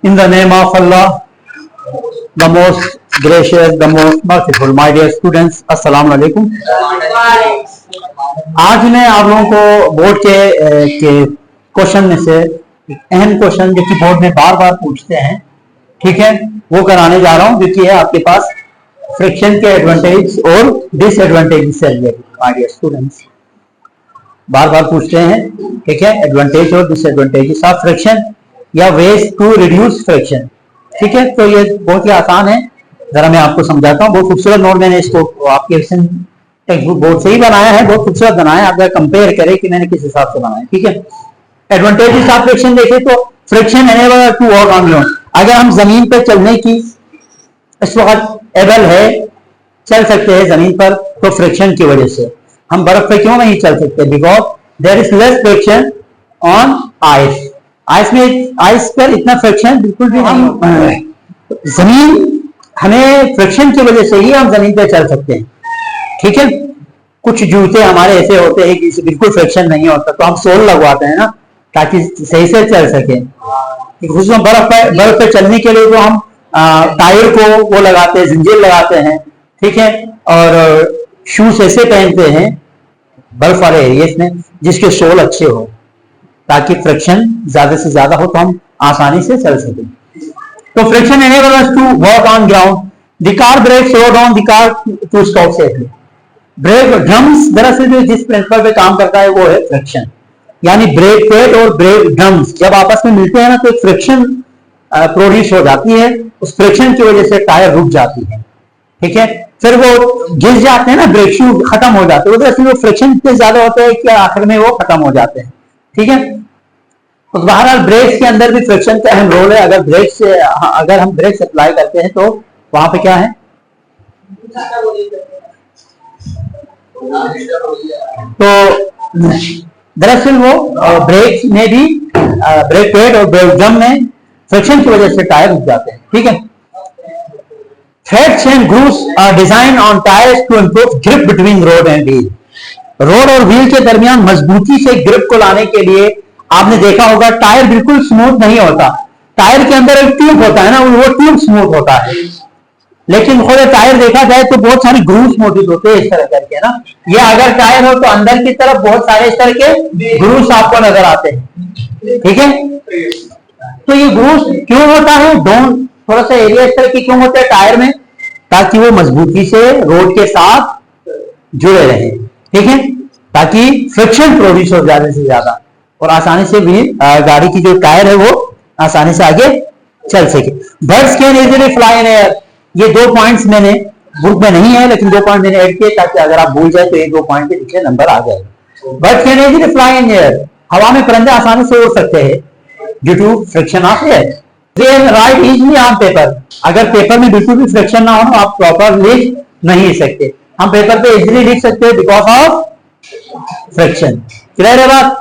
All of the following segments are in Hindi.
In the name of Allah, the most gracious, the most merciful, my dear students, अस्सलाम वालेकुम। आज मैं आप लोगों को बोर्ड के क्वेश्चन में से अहम क्वेश्चन जो कि बोर्ड में बार बार पूछते हैं, ठीक है, वो कराने जा रहा हूँ, क्योंकि है आपके पास फ्रिक्शन के एडवांटेज और डिसएडवांटेज से रिलेटेड। माय डियर स्टूडेंट्स, बार बार पूछते हैं, ठीक है, एडवांटेज और डिसएडवांटेजेस ऑफ फ्रिक्शन या वेज टू रिड्यूस फ्रिक्शन, ठीक है। तो ये बहुत ही आसान है, जरा मैं आपको समझाता हूँ। बहुत खूबसूरत नोट मैंने इसको आपके टेक्स्ट बुक बोर्ड से ही बनाया है, बहुत खूबसूरत बनाया है। आप कंपेयर करें कि मैंने किस हिसाब से बनाया, ठीक है। एडवांटेजेस ऑफ फ्रिक्शन देखें तो friction enable to work on ground. अगर हम जमीन पर चलने की इस वक्त एबल है, चल सकते हैं जमीन पर, तो फ्रिक्शन की वजह से। हम बर्फ पे क्यों नहीं चल सकते? Because there is less friction on ice. Ice में, आइस पर इतना फ्रिक्शन बिल्कुल भी नहीं। जमीन, हमें फ्रिक्शन की वजह से ही हम जमीन पे चल सकते हैं, ठीक है। कुछ जूते हमारे ऐसे होते हैं कि बिल्कुल फ्रिक्शन नहीं होता, तो हम सोल लगवाते हैं ना, ताकि सही से चल सके। उसमें बर्फ पे चलने के लिए तो हम टायर को वो लगाते हैं, जंजीर लगाते हैं, ठीक है, और शूज ऐसे पहनते हैं बर्फ वाले एरिया में जिसके सोल अच्छे हो, ताकि फ्रिक्शन ज्यादा से ज्यादा हो तो हम आसानी से चल सकें। तो friction enable us to work on ground. The car brake slow down the car to stop safely. Brake drums दरअसल में जिस प्रिंसिपल पे काम करता है वो है फ्रिक्शन, यानी ब्रेक पैड और ब्रेक ड्रम्स जब आपस में मिलते हैं ना, तो फ्रिक्शन प्रोड्यूस हो जाती है। उस फ्रिक्शन की वजह से टायर रुक जाती है, ठीक है। फिर वो गिर जाते हैं ना, ब्रेक शू खत्म हो जाते हैं, दरअसल वो फ्रिक्शन इतने ज्यादा होते हैं कि आखिर में वो खत्म हो जाते हैं, ठीक है। तो बहरहाल ब्रेक्स के अंदर भी फ्रिक्शन का अहम रोल है। अगर हम ब्रेक्स अप्लाई करते हैं तो वहां पे क्या है, तो दरअसल वो ब्रेक्स में भी, ब्रेक पैड और ब्रेक ड्रम में फ्रिक्शन की वजह से टायर रुक जाते हैं, ठीक है। Threads and grooves are design on tyres to improve grip between road and wheel. Road और व्हील के दरमियान मजबूती से ग्रिप को लाने के लिए आपने देखा होगा टायर बिल्कुल स्मूथ नहीं होता। टायर के अंदर एक ट्यूब होता है ना, वो ट्यूब स्मूथ होता है, लेकिन खुद टायर देखा जाए तो बहुत सारे ग्रूव्स मौजूद होते हैं इस तरह करके ना। ये अगर टायर हो तो अंदर की तरफ बहुत सारे इस तरह के ग्रूव्स आपको नजर आते हैं, ठीक है। तो ये ग्रूव्स क्यों होता है, डोन थोड़ा सा एरिया इस तरह की क्यों होता है टायर में, ताकि वो मजबूती से रोड के साथ जुड़े रहे, ठीक है, ताकि फ्रिक्शन प्रोड्यूस हो ज्यादा से ज्यादा और आसानी से भी गाड़ी की जो टायर है वो आसानी से आगे चल सके। Birds can easily fly in air. ये 2 पॉइंट्स मैंने बुक में नहीं है, लेकिन 2 पॉइंट मैंने ऐड किए ताकि अगर आप भूल जाए तो ये 2 पॉइंट के पीछे नंबर आ जाए। Birds can easily fly in air. हवा में परिंदे आसानी से उड़ सकते हैं due to friction of air. They can write easily on paper. अगर पेपर में बिल्कुल भी फ्रिक्शन ना हो तो आप प्रॉपर लिख नहीं सकते। हम पेपर पे इजीली लिख सकते हैं बिकॉज ऑफ फ्रिक्शन। क्लियर है बात?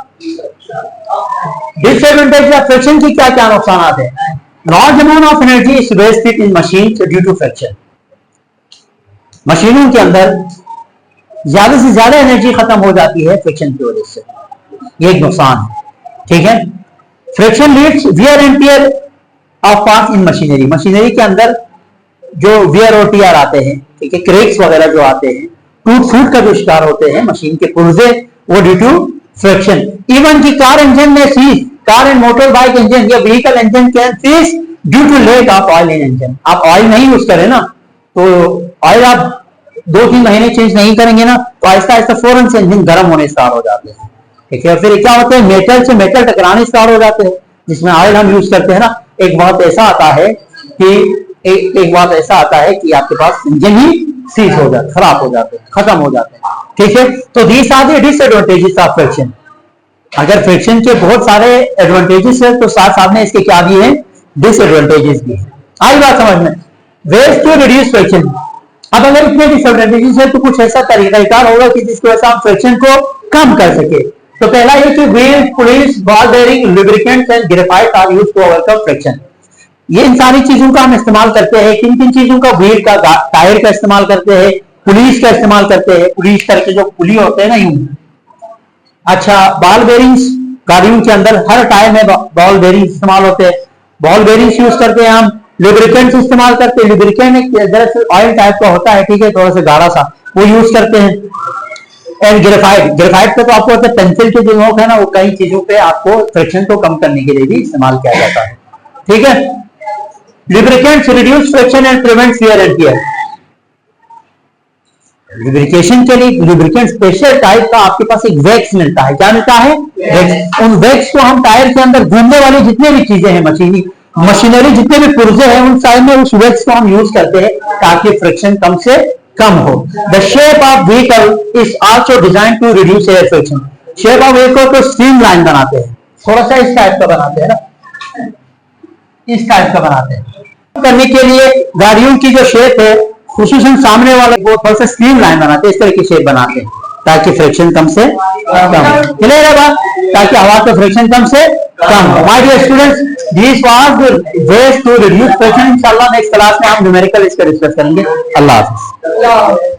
डिसएडवांटेज ऑफ फ्रिक्शन की क्या क्या नुकसान है? Large amount of energy is wasted in machine due to friction. मशीनों के अंदर ज्यादा से ज्यादा एनर्जी खत्म हो जाती है फ्रिक्शन की वजह से, ये एक नुकसान है, ठीक है। Friction leads wear and tear of parts in machinery. Machinery के अंदर जो वियर और टियर आते हैं, ठीक है, क्रेक्स वगैरह जो आते हैं, टूट फूट का जो शिकार होते हैं मशीन के पुर्जे, वो ड्यू टू फ्रिक्शन। इवन की कार इंजन में seize, car and motor bike engine या vehicle engine can seize due to lack of oil in engine. आप ऑयल नहीं यूज करें ना, तो ऑयल आप 2-3 महीने चेंज नहीं करेंगे ना, तो आहिस्ता आहिस्ता फौरन से इंजन गर्म होने स्टार्ट हो जाते हैं, ठीक है। फिर क्या होता है, मेटल से मेटल टकराने स्टार्ट हो जाते हैं, जिसमें ऑयल हम यूज करते हैं ना। एक बात ऐसा आता है कि आपके पास इंजन ही सीज हो जाता है, खराब हो जाते हैं, खत्म हो जाते हैं, ठीक है। तो these are the disadvantages of friction. अगर फ्रिक्शन के बहुत सारे एडवांटेजेस है तो साथ साथ में इसके क्या भी है, डिसएडवांटेजेस भी है। आई बात समझ में? Ways to reduce friction. अब अगर इतने डिसएडवांटेजेस है तो कुछ ऐसा तरीकाकार होगा कि जिसकी वजह से हम फ्रिक्शन को कम कर सके। तो पहला ये कि wheel, pulleys, ball bearing, lubricants and graphite are used to overcome friction. ये इन सारी चीजों का हम इस्तेमाल करते हैं। किन किन चीजों का? व्हील का, टायर का इस्तेमाल करते हैं, पुलिस का इस्तेमाल करते हैं, पुलिस करके जो पुली होते हैं ना यूं। अच्छा, बॉल बेयरिंग्स गाड़ियों के अंदर हर टायर में बॉल बेयरिंग इस्तेमाल होते हैं। बॉल बेरिंग्स यूज करते हैं हम, लुब्रिकेंट्स इस्तेमाल करते हैं। लुब्रिकेंट एक दरअसल ऑयल टाइप का होता है, ठीक है, थोड़ा सा गाढ़ा सा, वो यूज करते हैं। एंड ग्रेफाइट, ग्रेफाइट पे तो आपको पेंसिल के जो नोक है ना, वो कई चीजों पे आपको फ्रिक्शन को कम करने के लिए भी इस्तेमाल किया जाता है, ठीक है। Lubricants reduce friction and prevent wear and tier. Lubrication के लिए लुब्रिकेंट स्पेशल टाइप का आपके पास एक वैक्स मिलता है। क्या मिलता है? वैक्स। उन वैक्स को हम टायर के अंदर घूमने वाली जितने भी चीजें हैं, मशीनरी जितने भी पुर्जे हैं, उन सारे में उस वैक्स को हम यूज करते हैं ताकि फ्रिक्शन कम से कम हो। The shape of vehicle is also design to reduce air friction. Shape of vehicle को स्ट्रीम लाइन बनाते हैं, थोड़ा सा इस टाइप का बनाते हैं ना, इस टाइप का बनाते हैं। करने के लिए गाड़ियों की जो शेप है, खुसूसन सामने वाले वो थोड़ा सा स्ट्रीम लाइन बनाते हैं, इस तरह की शेप बनाते हैं ताकि फ्रिक्शन कम से कम। क्लियर है बात? ताकि हवा का फ्रिक्शन कम से कम। My dear students, this was the ways to reduce friction. इंशाल्लाह नेक्स्ट क्लास में हम न्यूमेरिकल इसका डिस्कस करेंगे। अल्लाह हाफिज।